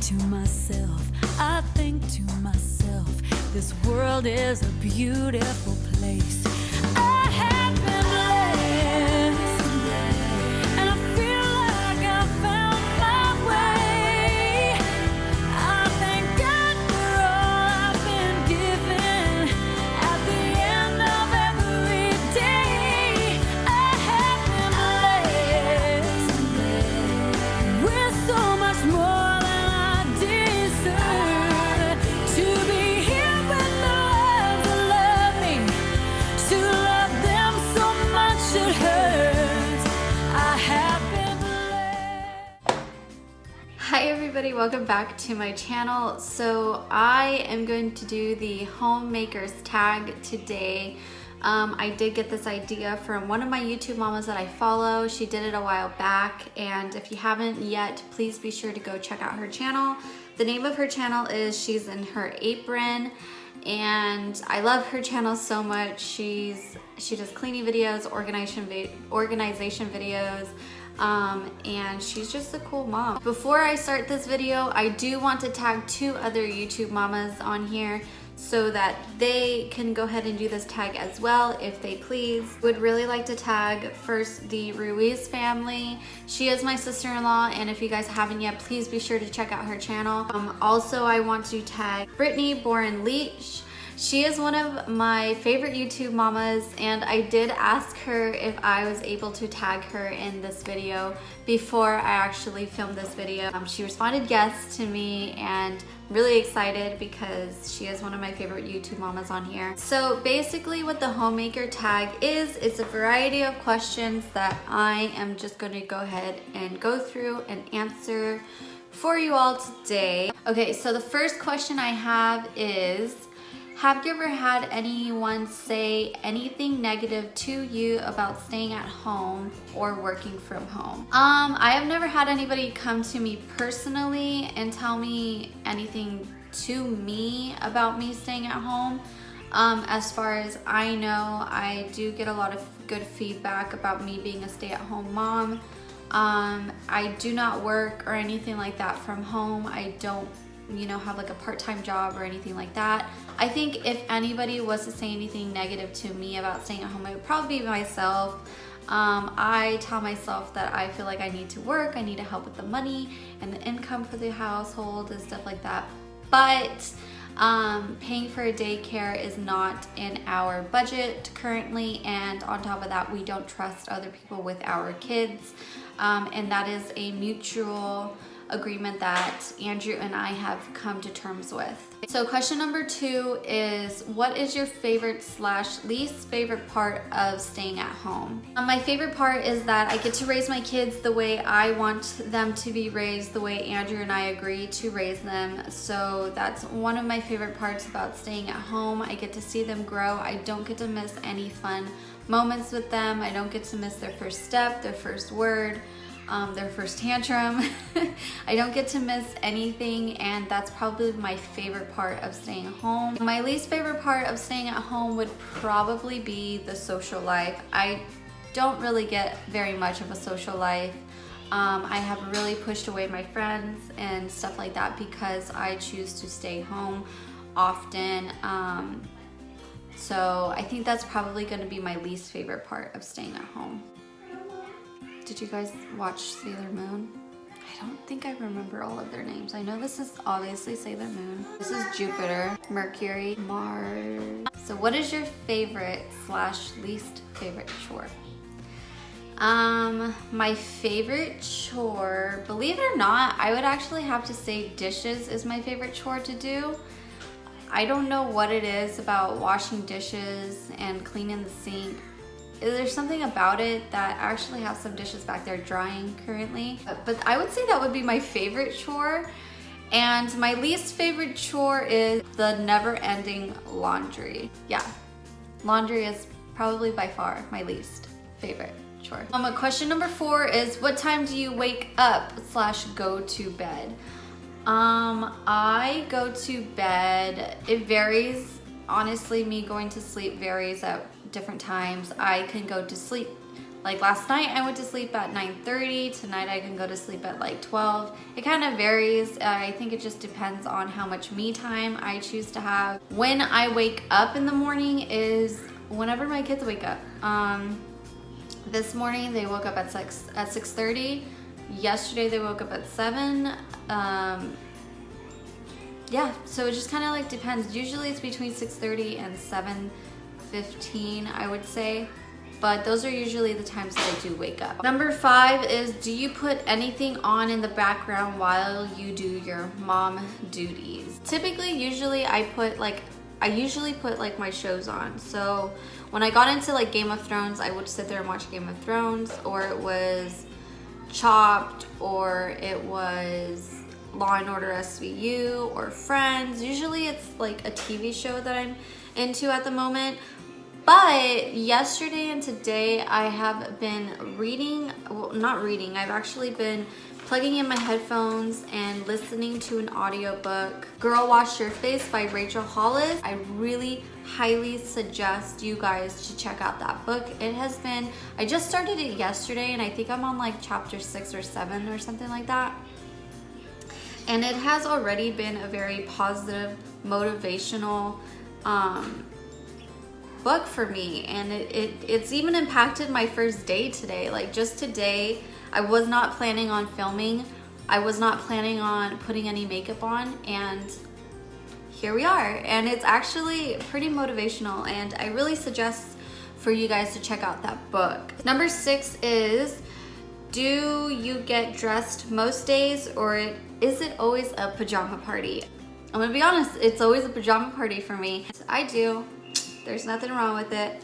to myself, I think to myself, this world is a beautiful place. I have been blessed, and I feel like I found my way. I thank God for all I've been given. At the end of every day, I have been blessed with so much more than I deserve. To be here with the ones that love me, to love them so much it hurts. I have been blessed. Hi everybody, welcome back to my channel. So I am going to do the Homemaker's Tag today. I did get this idea from one of my YouTube mamas that I follow. She did it a while back, and if you haven't yet, please be sure to go check out her channel. The name of her channel is She's in Her Apron, and I love her channel so much. She does cleaning videos, organization videos, and she's just a cool mom. Before I start this video, I do want to tag two other YouTube mamas on here so that they can go ahead and do this tag as well if they please. Would really like to tag first the Ruiz family. She is my sister-in-law, and if you guys haven't yet, please be sure to check out her channel. Also, I want to tag Brittany Boren Leach. She is one of my favorite YouTube mamas, and I did ask her if I was able to tag her in this video before I actually filmed this video. She responded yes to me, and really excited because she is one of my favorite YouTube mamas on here. So basically what the Homemaker Tag is, it's a variety of questions that I am just going to go ahead and go through and answer for you all today. Okay, so the first question I have is, have you ever had anyone say anything negative to you about staying at home or working from home? I have never had anybody come to me personally and tell me anything to me about me staying at home. As far as I know, I do get a lot of good feedback about me being a stay-at-home mom. I do not work or anything like that from home. I don't have like a part-time job or anything like that. I think if anybody was to say anything negative to me about staying at home, it would probably be myself. I tell myself that I feel like I need to work, I need to help with the money and the income for the household and stuff like that. But paying for a daycare is not in our budget currently, and on top of that, we don't trust other people with our kids, and that is a mutual agreement that Andrew and I have come to terms with. So question number 2 is, what is your favorite / least favorite part of staying at home? My favorite part is that I get to raise my kids the way I want them to be raised, the way Andrew and I agree to raise them. So that's one of my favorite parts about staying at home. I get to see them grow. I don't get to miss any fun moments with them. I don't get to miss their first step, their first word, their first tantrum. I don't get to miss anything, and that's probably my favorite part of staying home. My least favorite part of staying at home would probably be the social life. I don't really get very much of a social life. I have really pushed away my friends and stuff like that because I choose to stay home often. So I think that's probably going to be my least favorite part of staying at home. Did you guys watch Sailor Moon? I don't think I remember all of their names. I know this is obviously Sailor Moon. This is Jupiter, Mercury, Mars. So what is your favorite / least favorite chore? My favorite chore, believe it or not, I would actually have to say dishes is my favorite chore to do. I don't know what it is about washing dishes and cleaning the sink. There's something about it that I actually have some dishes back there drying currently. But I would say that would be my favorite chore. And my least favorite chore is the never-ending laundry. Yeah, laundry is probably by far my least favorite chore. Question number 4 is, what time do you wake up / go to bed? I go to bed, it varies. Honestly, me going to sleep varies at different times. I can go to sleep Like last night I went to sleep at 9:30. Tonight I can go to sleep at like 12. It kind of varies. I think it just depends on how much me time I choose to have. When I wake up in the morning is whenever my kids wake up. This morning they woke up at 6:30. Yesterday they woke up at 7. Yeah, so it just kind of like depends. Usually it's between 6:30 and 7:15, I would say. But those are usually the times that I do wake up. Number 5 is, do you put anything on in the background while you do your mom duties? Typically, usually I usually put like my shows on. So when I got into like Game of Thrones, I would sit there and watch Game of Thrones, or it was Chopped, or it was Law and Order SVU, or Friends. Usually it's like a TV show that I'm into at the moment. But yesterday and today I have been reading, well, not reading, I've actually been plugging in my headphones and listening to an audiobook, Girl Wash Your Face by Rachel Hollis. I really highly suggest you guys to check out that book. It has been, I just started it yesterday and I think I'm on like chapter 6 or 7 or something like that. And it has already been a very positive, motivational book for me, and it's even impacted my first day today. Like just today, I was not planning on filming. I was not planning on putting any makeup on, and here we are. And it's actually pretty motivational, and I really suggest for you guys to check out that book. Number 6 is, do you get dressed most days, or is it always a pajama party? I'm gonna be honest, it's always a pajama party for me. I do. There's nothing wrong with it.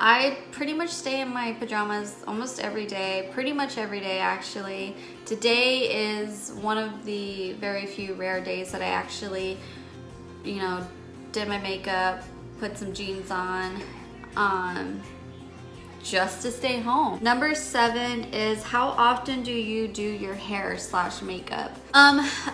I pretty much stay in my pajamas almost every day, pretty much every day actually. Today is one of the very few rare days that I actually, you know, did my makeup, put some jeans on, just to stay home. Number 7 is, how often do you do your hair / makeup?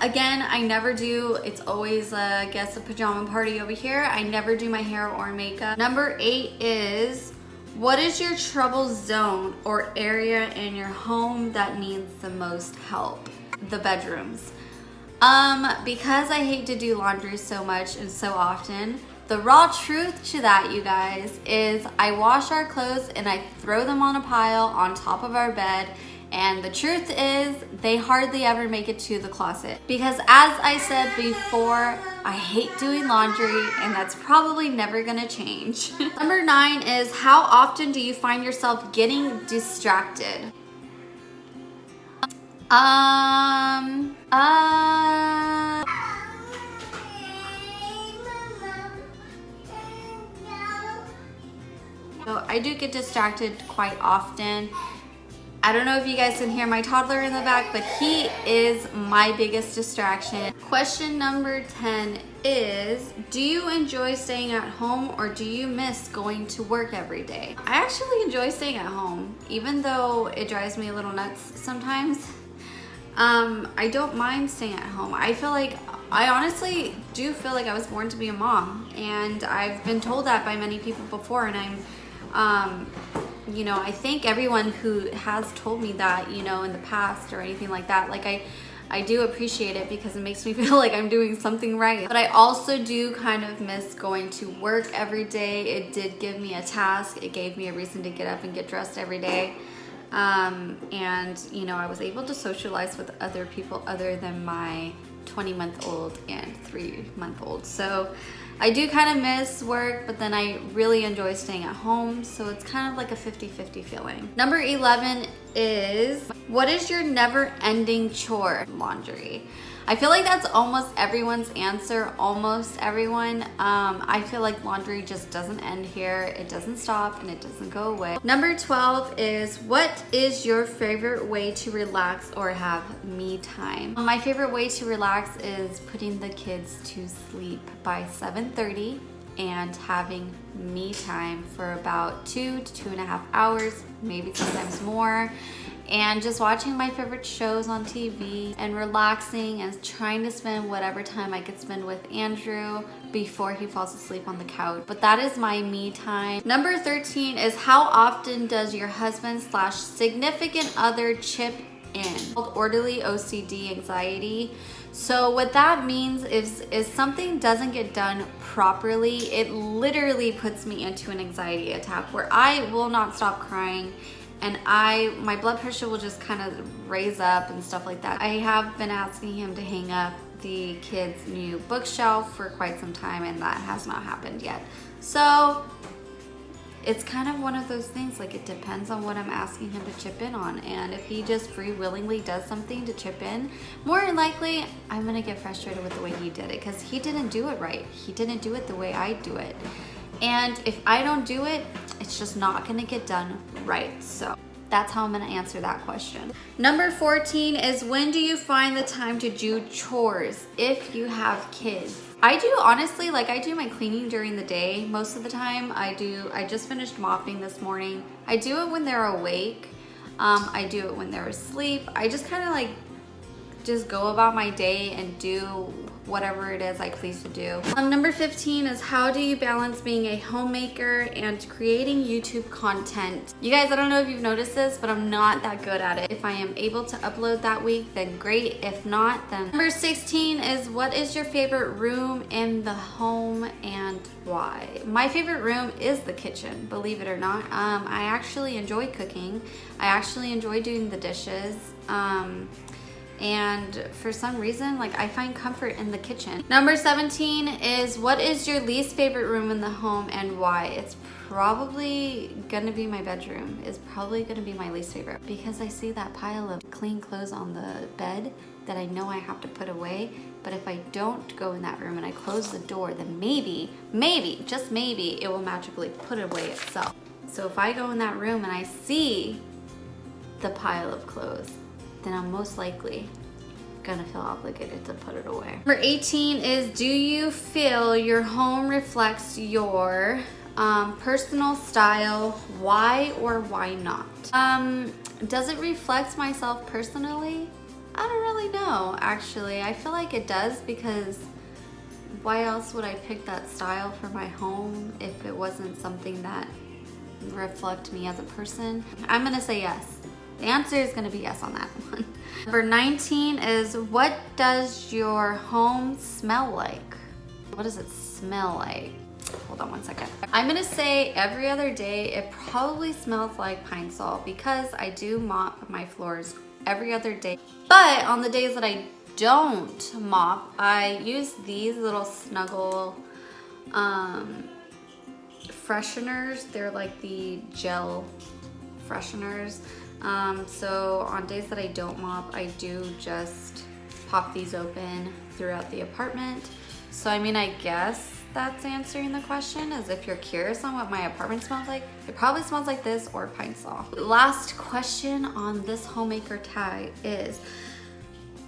Again, I never do. It's always, I guess, a pajama party over here. I never do my hair or makeup. Number 8 is, what is your trouble zone or area in your home that needs the most help? The bedrooms. Because I hate to do laundry so much and so often, the raw truth to that, you guys, is I wash our clothes and I throw them on a pile on top of our bed, and the truth is they hardly ever make it to the closet. Because as I said before, I hate doing laundry, and that's probably never gonna change. Number 9 is, how often do you find yourself getting distracted? So I do get distracted quite often. I don't know if you guys can hear my toddler in the back, but he is my biggest distraction. Question number 10 is, do you enjoy staying at home, or do you miss going to work every day? I actually enjoy staying at home, even though it drives me a little nuts sometimes. I don't mind staying at home. I honestly do feel like I was born to be a mom, and I've been told that by many people before, and you know, I thank everyone who has told me that, you know, in the past or anything like that. Like I do appreciate it because it makes me feel like I'm doing something right. But I also do kind of miss going to work every day. It did give me a task. It gave me a reason to get up and get dressed every day. And, you know, I was able to socialize with other people other than my 20-month-old and 3-month-old. So I do kind of miss work, but then I really enjoy staying at home. So it's kind of like a 50-50 feeling. Number 11 is, what is your never-ending chore? Laundry. I feel like that's almost everyone's answer, almost everyone. I feel like laundry just doesn't end here. It doesn't stop and it doesn't go away. Number 12 is, what is your favorite way to relax or have me time? My favorite way to relax is putting the kids to sleep by 7:30 and having me time for about 2 to 2.5 hours, maybe sometimes more. and just watching my favorite shows on TV and relaxing and trying to spend whatever time I could spend with Andrew before he falls asleep on the couch. But that is my me time. Number 13 is how often does your husband / significant other chip in? Called orderly OCD anxiety. So what that means is something doesn't get done properly, it literally puts me into an anxiety attack where I will not stop crying and my blood pressure will just kind of raise up and stuff like that. I have been asking him to hang up the kids' new bookshelf for quite some time and that has not happened yet. So it's kind of one of those things, like it depends on what I'm asking him to chip in on, and if he just free willingly does something to chip in, more than likely I'm gonna get frustrated with the way he did it because he didn't do it right. He didn't do it the way I do it. And if I don't do it, it's just not gonna get done right. So that's how I'm gonna answer that question. Number 14 is when do you find the time to do chores if you have kids? I do, honestly, like I do my cleaning during the day most of the time. I just finished mopping this morning. I do it when they're awake. I do it when they're asleep. I just kind of like just go about my day and do whatever it is I please to do. Number 15 is how do you balance being a homemaker and creating YouTube content? You guys, I don't know if you've noticed this, but I'm not that good at it. If I am able to upload that week, then great. If not, then. Number 16 is what is your favorite room in the home and why? My favorite room is the kitchen, believe it or not. I actually enjoy cooking. I actually enjoy doing the dishes. And for some reason, like I find comfort in the kitchen. Number 17 is what is your least favorite room in the home and why? It's probably gonna be my bedroom. It's probably gonna be my least favorite because I see that pile of clean clothes on the bed that I know I have to put away. But if I don't go in that room and I close the door, then maybe, just maybe, it will magically put it away itself. So if I go in that room and I see the pile of clothes, then I'm most likely gonna feel obligated to put it away. Number 18 is do you feel your home reflects your personal style? Why or why not? Does it reflect myself personally? I don't really know, actually. I feel like it does because why else would I pick that style for my home if it wasn't something that reflected me as a person? I'm gonna say yes. The answer is gonna be yes on that one. Number 19 is what does your home smell like? What does it smell like? Hold on one second. I'm gonna say every other day it probably smells like pine sol because I do mop my floors every other day. But on the days that I don't mop, I use these little Snuggle fresheners. They're like the gel fresheners. So on days that I don't mop, I do just pop these open throughout the apartment. So I mean, I guess that's answering the question, as if you're curious on what my apartment smells like, it probably smells like this or pine sol. Last question on this homemaker tag is,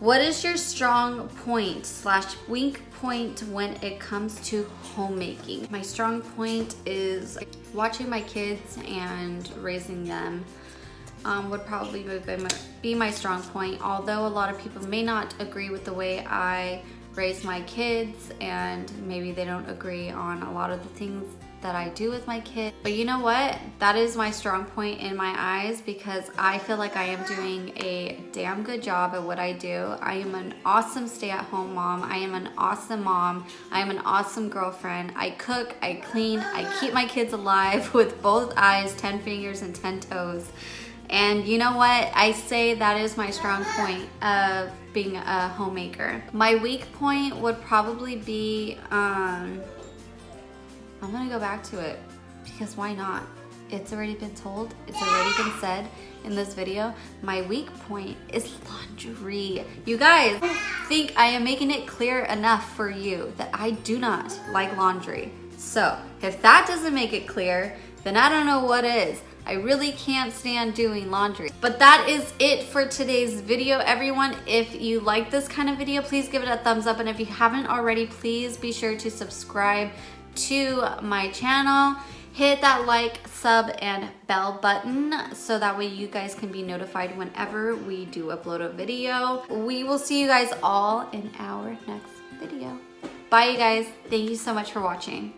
what is your strong point / weak point when it comes to homemaking? My strong point is watching my kids and raising them. Would probably be my strong point, although a lot of people may not agree with the way I raise my kids and maybe they don't agree on a lot of the things that I do with my kids. But you know what? That is my strong point in my eyes because I feel like I am doing a damn good job at what I do. I am an awesome stay-at-home mom. I am an awesome mom. I am an awesome girlfriend. I cook, I clean, I keep my kids alive with both eyes, 10 fingers and 10 toes. And you know what? I say that is my strong point of being a homemaker. My weak point would probably be, I'm gonna go back to it because why not? It's already been told, it's already been said in this video. My weak point is laundry. You guys think I am making it clear enough for you that I do not like laundry. So if that doesn't make it clear, then I don't know what is. I really can't stand doing laundry. But that is it for today's video, everyone. If you like this kind of video, please give it a thumbs up. And if you haven't already, please be sure to subscribe to my channel. hit that like, sub, and bell button so that way you guys can be notified whenever we do upload a video. We will see you guys all in our next video. Bye, you guys. Thank you so much for watching.